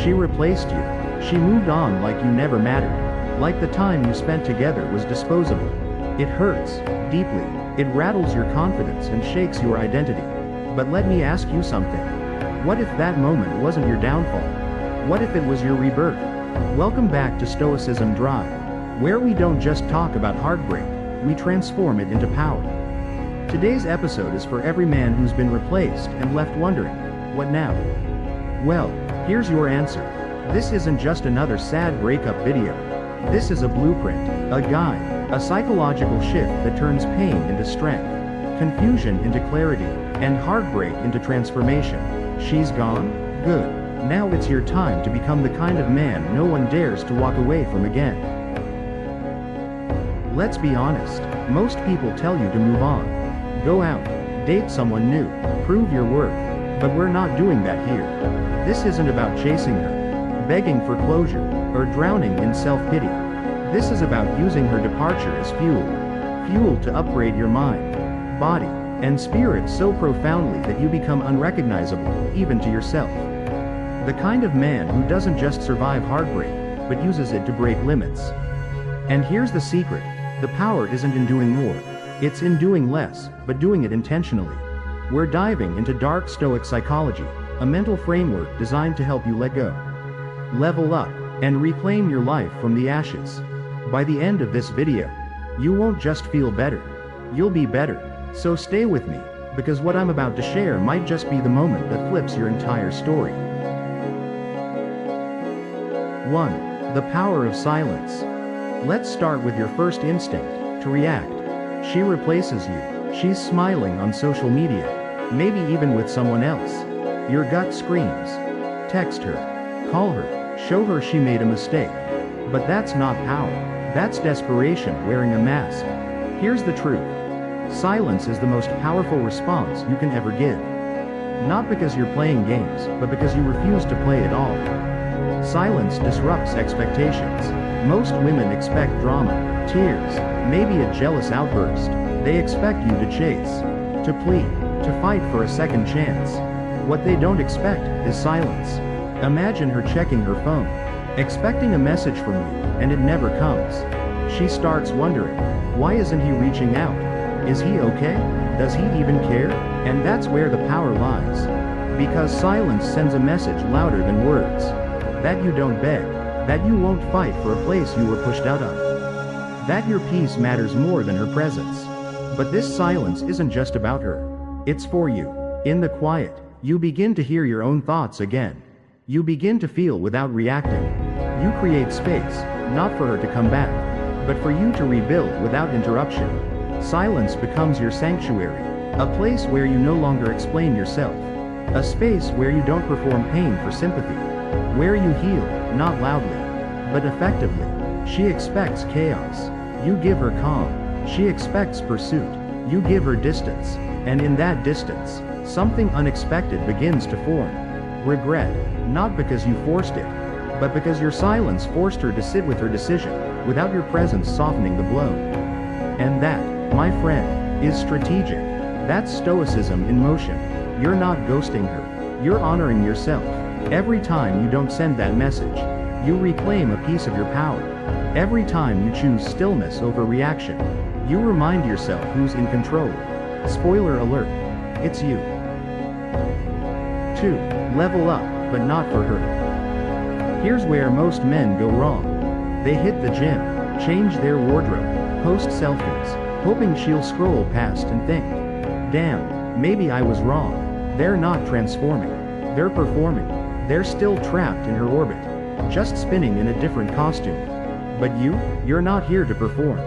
She replaced you. She moved on like you never mattered. Like the time you spent together was disposable. It hurts, deeply. It rattles your confidence and shakes your identity. But let me ask you something. What if that moment wasn't your downfall? What if it was your rebirth? Welcome back to Stoicism Drive, where we don't just talk about heartbreak, we transform it into power. Today's episode is for every man who's been replaced and left wondering, what now? Well, here's your answer. This isn't just another sad breakup video. This is a blueprint, a guide, a psychological shift that turns pain into strength, confusion into clarity, and heartbreak into transformation. She's gone? Good. Now it's your time to become the kind of man no one dares to walk away from again. Let's be honest, most people tell you to move on. Go out, date someone new, prove your worth, but we're not doing that here. This isn't about chasing her, begging for closure, or drowning in self-pity. This is about using her departure as fuel to upgrade your mind, body, and spirit so profoundly that you become unrecognizable, even to yourself. The kind of man who doesn't just survive heartbreak, but uses it to break limits. And here's the secret, the power isn't in doing more, it's in doing less, but doing it intentionally. We're diving into dark Stoic psychology, a mental framework designed to help you let go, level up, and reclaim your life from the ashes. By the end of this video, you won't just feel better, you'll be better. So stay with me, because what I'm about to share might just be the moment that flips your entire story. 1. The power of silence. Let's start with your first instinct, to react. She replaces you. She's smiling on social media, maybe even with someone else. Your gut screams. Text her, call her, show her she made a mistake. But that's not power. That's desperation wearing a mask. Here's the truth. Silence is the most powerful response you can ever give. Not because you're playing games, but because you refuse to play at all. Silence disrupts expectations. Most women expect drama, tears, maybe a jealous outburst. They expect you to chase, to plead, to fight for a second chance. What they don't expect is silence. Imagine her checking her phone, expecting a message from you, and it never comes. She starts wondering, why isn't he reaching out? Is he okay? Does he even care? And that's where the power lies. Because silence sends a message louder than words. That you don't beg. That you won't fight for a place you were pushed out of. That your peace matters more than her presence. But this silence isn't just about her. It's for you. In the quiet, you begin to hear your own thoughts again. You begin to feel without reacting. You create space, not for her to come back, but for you to rebuild without interruption. Silence becomes your sanctuary, a place where you no longer explain yourself, a space where you don't perform pain for sympathy, where you heal, not loudly, but effectively. She expects chaos. You give her calm. She expects pursuit. You give her distance. And in that distance, something unexpected begins to form. Regret, not because you forced it, but because your silence forced her to sit with her decision, without your presence softening the blow. And that, my friend, is strategic. That's Stoicism in motion. You're not ghosting her. You're honoring yourself. Every time you don't send that message, you reclaim a piece of your power. Every time you choose stillness over reaction, you remind yourself who's in control. Spoiler alert, it's you. 2. Level up, but not for her. Here's where most men go wrong. They hit the gym, change their wardrobe, post selfies, hoping she'll scroll past and think, damn, maybe I was wrong. They're not transforming. They're performing. They're still trapped in her orbit, just spinning in a different costume. But you're not here to perform.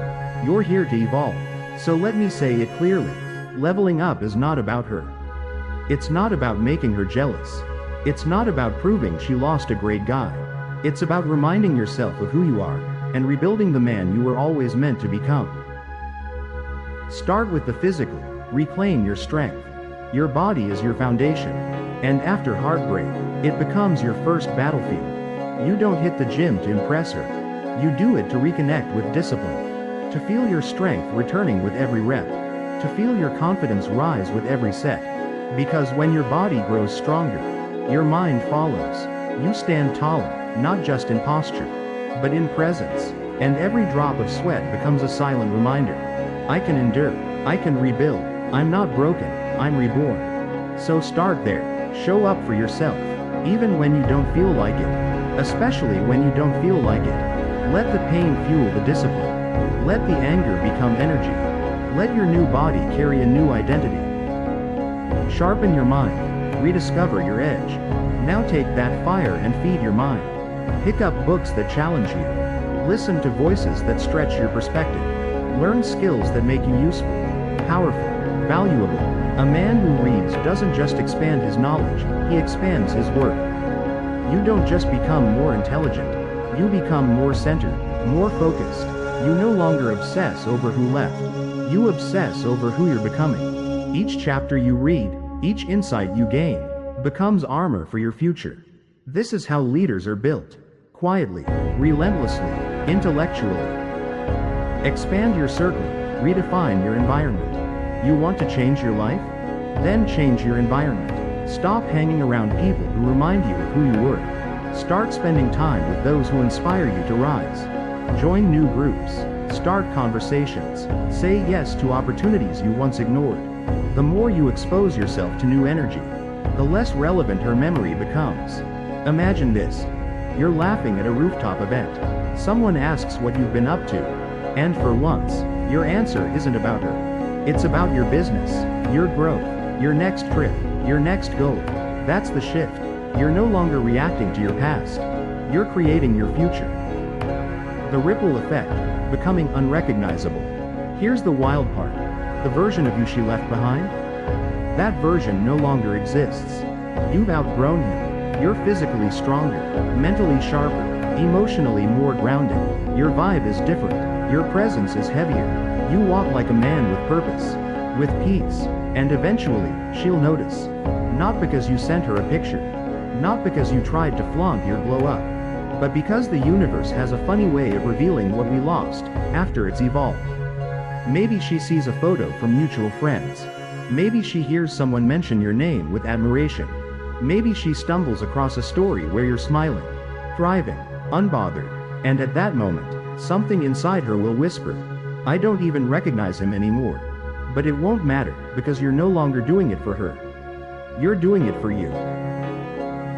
You're here to evolve. So let me say it clearly. Leveling up is not about her. It's not about making her jealous. It's not about proving she lost a great guy. It's about reminding yourself of who you are, and rebuilding the man you were always meant to become. Start with the physical. Reclaim your strength. Your body is your foundation. And after heartbreak, it becomes your first battlefield. You don't hit the gym to impress her. You do it to reconnect with discipline. To feel your strength returning with every rep. To feel your confidence rise with every set. Because when your body grows stronger, your mind follows. You stand taller, not just in posture, but in presence, and every drop of sweat becomes a silent reminder. I can endure, I can rebuild, I'm not broken, I'm reborn. So start there, show up for yourself, even when you don't feel like it, especially when you don't feel like it. Let the pain fuel the discipline. Let the anger become energy. Let your new body carry a new identity. Sharpen your mind, rediscover your edge. Now take that fire and feed your mind. Pick up books that challenge you. Listen to voices that stretch your perspective. Learn skills that make you useful, powerful, valuable. A man who reads doesn't just expand his knowledge, he expands his worth. You don't just become more intelligent, you become more centered, more focused. You no longer obsess over who left, you obsess over who you're becoming. Each chapter you read, each insight you gain, becomes armor for your future. This is how leaders are built. Quietly, relentlessly, intellectually. Expand your circle, redefine your environment. You want to change your life? Then change your environment. Stop hanging around people who remind you of who you were. Start spending time with those who inspire you to rise. Join new groups. Start conversations. Say yes to opportunities you once ignored. The more you expose yourself to new energy, the less relevant her memory becomes. Imagine this. You're laughing at a rooftop event. Someone asks what you've been up to. And for once, your answer isn't about her. It's about your business, your growth, your next trip, your next goal. That's the shift. You're no longer reacting to your past. You're creating your future. The ripple effect, becoming unrecognizable. Here's the wild part. The version of you she left behind? That version no longer exists. You've outgrown him. You're physically stronger, mentally sharper, emotionally more grounded. Your vibe is different. Your presence is heavier. You walk like a man with purpose, with peace, and eventually, she'll notice. Not because you sent her a picture, not because you tried to flaunt your glow up, but because the universe has a funny way of revealing what we lost after it's evolved. Maybe she sees a photo from mutual friends. Maybe she hears someone mention your name with admiration. Maybe she stumbles across a story where you're smiling, thriving, unbothered, and at that moment, something inside her will whisper, I don't even recognize him anymore. But it won't matter, because you're no longer doing it for her. You're doing it for you.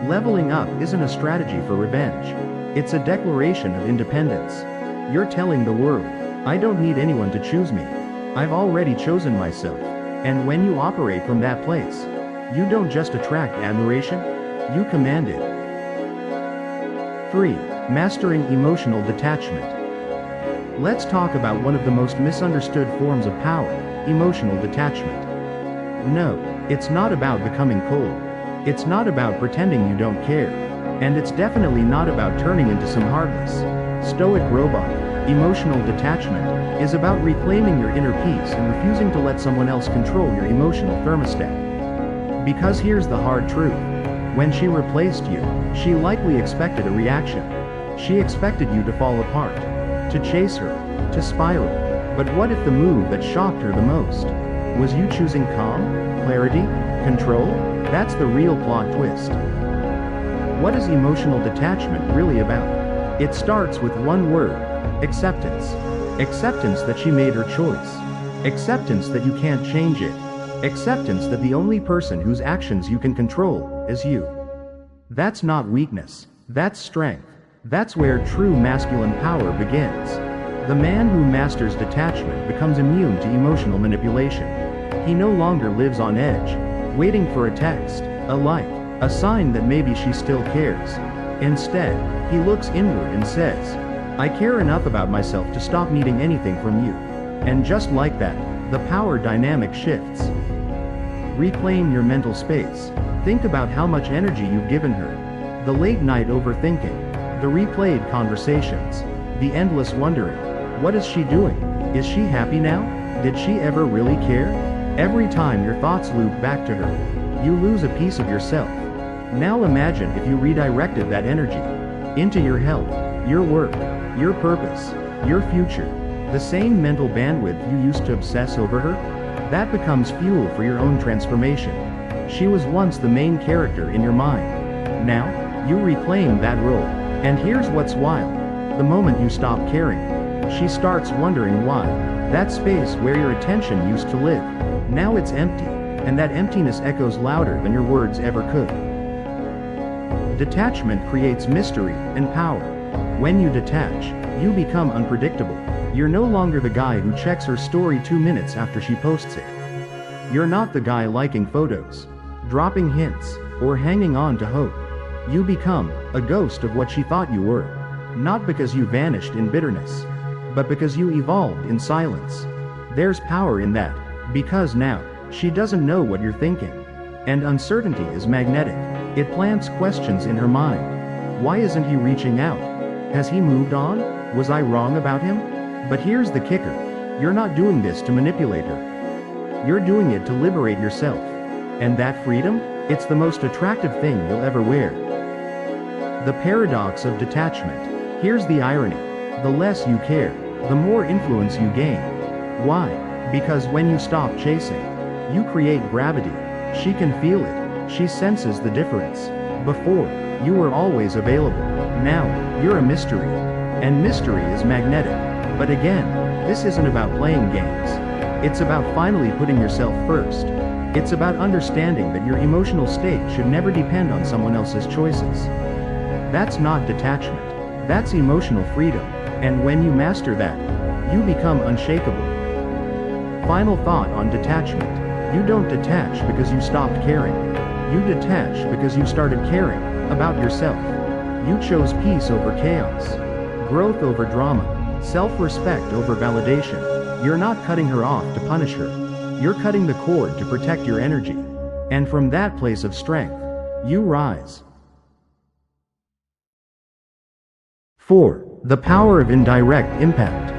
Leveling up isn't a strategy for revenge. It's a declaration of independence. You're telling the world, I don't need anyone to choose me. I've already chosen myself. And when you operate from that place, you don't just attract admiration, you command it. 3. Mastering emotional detachment. Let's talk about one of the most misunderstood forms of power, emotional detachment. No, it's not about becoming cold. It's not about pretending you don't care. And it's definitely not about turning into some heartless, stoic robot. Emotional detachment is about reclaiming your inner peace and refusing to let someone else control your emotional thermostat. Because here's the hard truth. When she replaced you, she likely expected a reaction. She expected you to fall apart, to chase her, to spiral. But what if the move that shocked her the most was you choosing calm, clarity, control? That's the real plot twist. What is emotional detachment really about? It starts with one word: acceptance. Acceptance that she made her choice. Acceptance that you can't change it. Acceptance that the only person whose actions you can control is you. That's not weakness. That's strength. That's where true masculine power begins. The man who masters detachment becomes immune to emotional manipulation. He no longer lives on edge, waiting for a text, a like, a sign that maybe she still cares. Instead, he looks inward and says, I care enough about myself to stop needing anything from you. And just like that, the power dynamic shifts. Reclaim your mental space. Think about how much energy you've given her. The late night overthinking, the replayed conversations, the endless wondering. What is she doing? Is she happy now? Did she ever really care? Every time your thoughts loop back to her, you lose a piece of yourself. Now imagine if you redirected that energy into your health, your work, your purpose, your future. The same mental bandwidth you used to obsess over her? That becomes fuel for your own transformation. She was once the main character in your mind. Now, You reclaim that role. And here's what's wild. The moment you stop caring, she starts wondering why. That space where your attention used to live, now it's empty, and that emptiness echoes louder than your words ever could. Detachment creates mystery and power. When you detach, you become unpredictable. You're no longer the guy who checks her story 2 minutes after she posts it. You're not the guy liking photos, dropping hints, or hanging on to hope. You become a ghost of what she thought you were. Not because you vanished in bitterness, but because you evolved in silence. There's power in that, because now, she doesn't know what you're thinking. And uncertainty is magnetic. It plants questions in her mind. Why isn't he reaching out? Has he moved on? Was I wrong about him? But here's the kicker. You're not doing this to manipulate her. You're doing it to liberate yourself. And that freedom? It's the most attractive thing you'll ever wear. The paradox of detachment. Here's the irony. The less you care, the more influence you gain. Why? Because when you stop chasing, you create gravity. She can feel it. She senses the difference. Before, you were always available. Now, you're a mystery. And mystery is magnetic. But again, this isn't about playing games. It's about finally putting yourself first. It's about understanding that your emotional state should never depend on someone else's choices. That's not detachment. That's emotional freedom. And when you master that, you become unshakable. Final thought on detachment. You don't detach because you stopped caring. You detach because you started caring about yourself. You chose peace over chaos, growth over drama, self-respect over validation. You're not cutting her off to punish her. You're cutting the cord to protect your energy. And from that place of strength, you rise. 4. The power of indirect impact.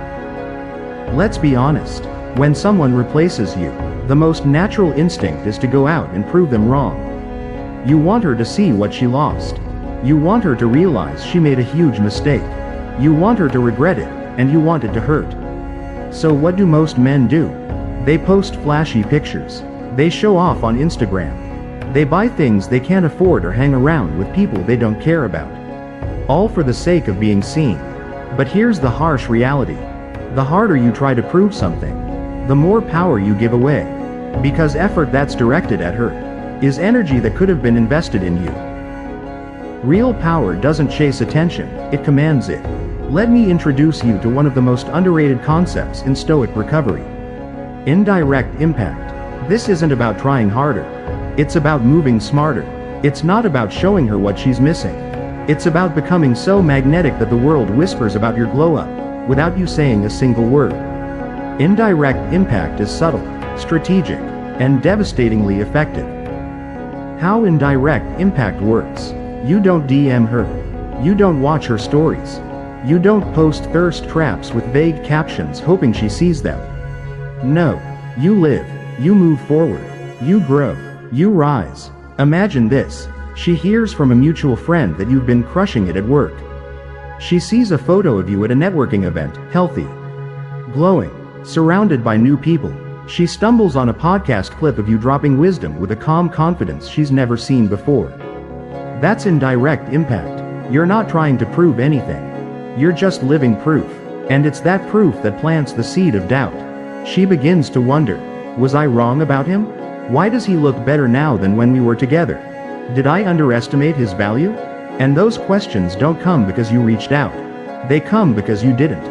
Let's be honest. When someone replaces you, the most natural instinct is to go out and prove them wrong. You want her to see what she lost. You want her to realize she made a huge mistake. You want her to regret it, and you want it to hurt. So what do most men do? They post flashy pictures. They show off on Instagram. They buy things they can't afford or hang around with people they don't care about. All for the sake of being seen. But here's the harsh reality. The harder you try to prove something, the more power you give away. Because effort that's directed at her is energy that could have been invested in you. Real power doesn't chase attention, it commands it. Let me introduce you to one of the most underrated concepts in Stoic recovery. Indirect impact. This isn't about trying harder. It's about moving smarter. It's not about showing her what she's missing. It's about becoming so magnetic that the world whispers about your glow-up, without you saying a single word. Indirect impact is subtle, strategic, and devastatingly effective. How indirect impact works. You don't DM her. You don't watch her stories. You don't post thirst traps with vague captions hoping she sees them. No. You live. You move forward. You grow. You rise. Imagine this. She hears from a mutual friend that you've been crushing it at work. She sees a photo of you at a networking event, healthy, glowing, surrounded by new people. She stumbles on a podcast clip of you dropping wisdom with a calm confidence she's never seen before. That's indirect impact. You're not trying to prove anything. You're just living proof. And it's that proof that plants the seed of doubt. She begins to wonder, was I wrong about him? Why does he look better now than when we were together? Did I underestimate his value? And those questions don't come because you reached out. They come because you didn't.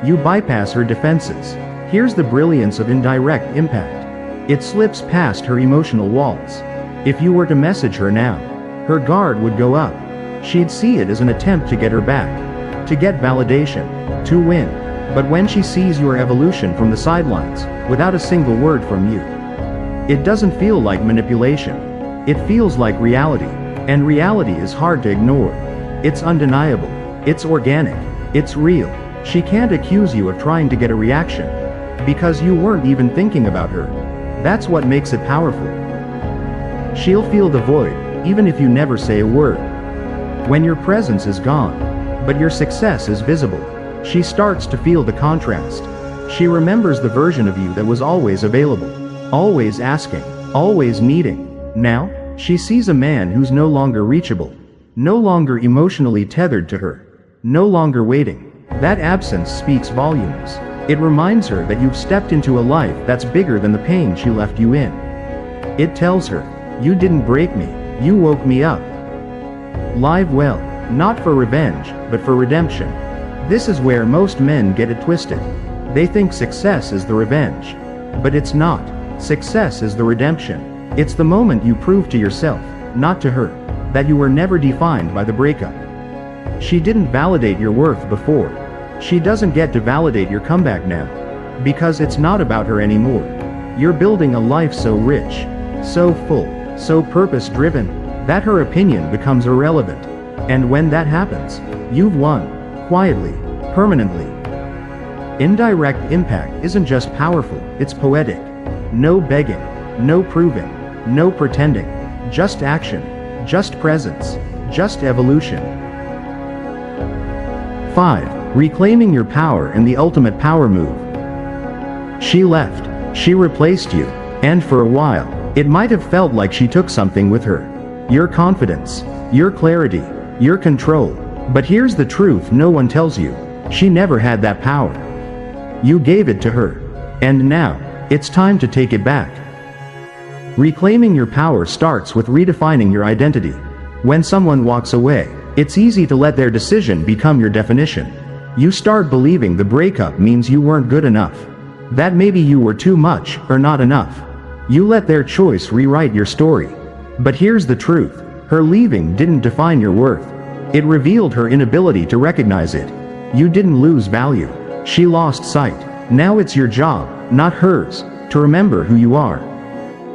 You bypass her defenses. Here's the brilliance of indirect impact. It slips past her emotional walls. If you were to message her now, her guard would go up. She'd see it as an attempt to get her back, to get validation, to win. But when she sees your evolution from the sidelines, without a single word from you, it doesn't feel like manipulation. It feels like reality. And reality is hard to ignore. It's undeniable. It's organic. It's real. She can't accuse you of trying to get a reaction, because you weren't even thinking about her. That's what makes it powerful. She'll feel the void, even if you never say a word. When your presence is gone, but your success is visible, she starts to feel the contrast. She remembers the version of you that was always available, always asking, always needing. Now, she sees a man who's no longer reachable, No longer emotionally tethered to her. No longer waiting. That absence speaks volumes. It reminds her that you've stepped into a life that's bigger than the pain she left you in. It tells her, you didn't break me, you woke me up. Live well, not for revenge, but for redemption. This is where most men get it twisted. They think success is the revenge. But it's not. Success is the redemption. It's the moment you prove to yourself, not to her, that you were never defined by the breakup. She didn't validate your worth before. She doesn't get to validate your comeback now. Because it's not about her anymore. You're building a life so rich, so full, so purpose-driven, that her opinion becomes irrelevant. And when that happens, you've won, quietly, permanently. Indirect impact isn't just powerful, it's poetic. No begging, no proving, no pretending, just action, just presence, just evolution. 5. Reclaiming your power and the ultimate power move. She left, she replaced you, and for a while, it might have felt like she took something with her. Your confidence, your clarity, your control. But here's the truth no one tells you. She never had that power. You gave it to her. And now, it's time to take it back. Reclaiming your power starts with redefining your identity. When someone walks away, it's easy to let their decision become your definition. You start believing the breakup means you weren't good enough. That maybe you were too much or not enough. You let their choice rewrite your story. But here's the truth. Her leaving didn't define your worth. It revealed her inability to recognize it. You didn't lose value. She lost sight. Now it's your job, not hers, to remember who you are.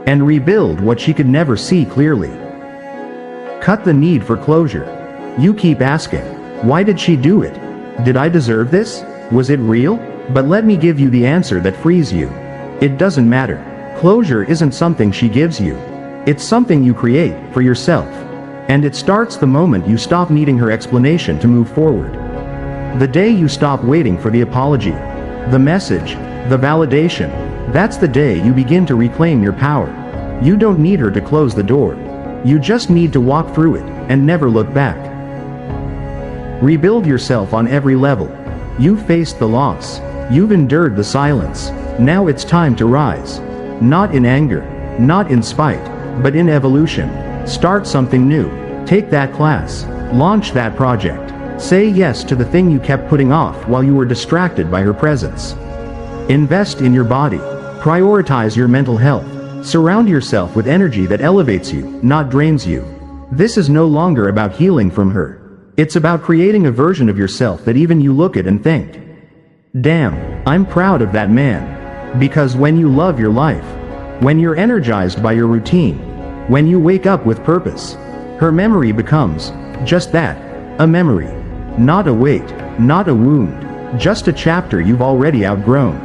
And rebuild what she could never see clearly. Cut the need for closure. You keep asking, why did she do it? Did I deserve this? Was it real? But let me give you the answer that frees you. It doesn't matter. Closure isn't something she gives you. It's something you create for yourself. And it starts the moment you stop needing her explanation to move forward. The day you stop waiting for the apology, the message, the validation, that's the day you begin to reclaim your power. You don't need her to close the door. You just need to walk through it and never look back. Rebuild yourself on every level. You've faced the loss. You've endured the silence. Now it's time to rise. Not in anger, not in spite, but in evolution. Start something new. Take that class. Launch that project. Say yes to the thing you kept putting off while you were distracted by her presence. Invest in your body. Prioritize your mental health. Surround yourself with energy that elevates you, not drains you. This is no longer about healing from her. It's about creating a version of yourself that even you look at and think, damn, I'm proud of that man. Because when you love your life, when you're energized by your routine, when you wake up with purpose, her memory becomes just that, a memory. Not a weight, not a wound, just a chapter you've already outgrown.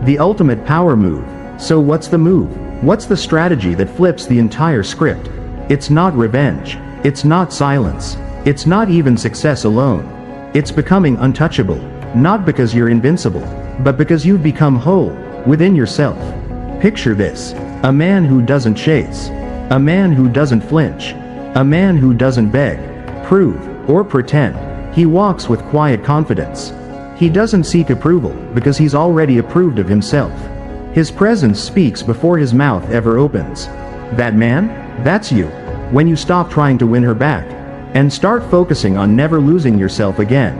The ultimate power move. So what's the move? What's the strategy that flips the entire script? It's not revenge. It's not silence. It's not even success alone. It's becoming untouchable, not because you're invincible, but because you've become whole within yourself. Picture this, a man who doesn't chase, a man who doesn't flinch, a man who doesn't beg, prove, or pretend. He walks with quiet confidence. He doesn't seek approval because he's already approved of himself. His presence speaks before his mouth ever opens. That man? That's you. When you stop trying to win her back and start focusing on never losing yourself again.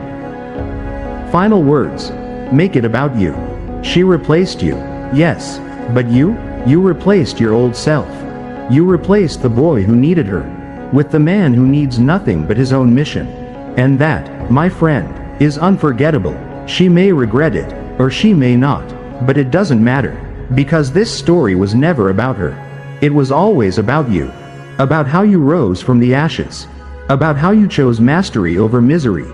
Final words. Make it about you. She replaced you. Yes. But you replaced your old self. You replaced the boy who needed her with the man who needs nothing but his own mission. And that, my friend, is unforgettable. She may regret it, or she may not, but it doesn't matter, because this story was never about her. It was always about you. About how you rose from the ashes. About how you chose mastery over misery,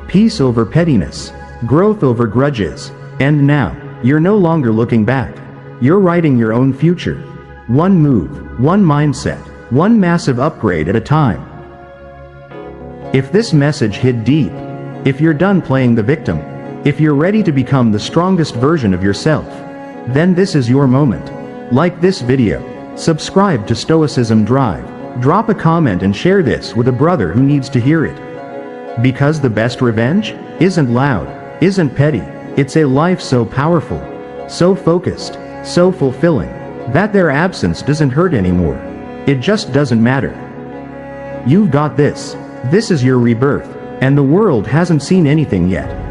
peace over pettiness, growth over grudges, and now, you're no longer looking back. You're writing your own future. One move, one mindset, one massive upgrade at a time. If this message hit deep, if you're done playing the victim, if you're ready to become the strongest version of yourself, then this is your moment. Like this video, subscribe to Stoicism Drive, Drop a comment and share this with a brother who needs to hear it. Because the best revenge isn't loud, isn't petty, it's a life so powerful, so focused, so fulfilling, that their absence doesn't hurt anymore. It just doesn't matter. You've got this. This is your rebirth, and the world hasn't seen anything yet.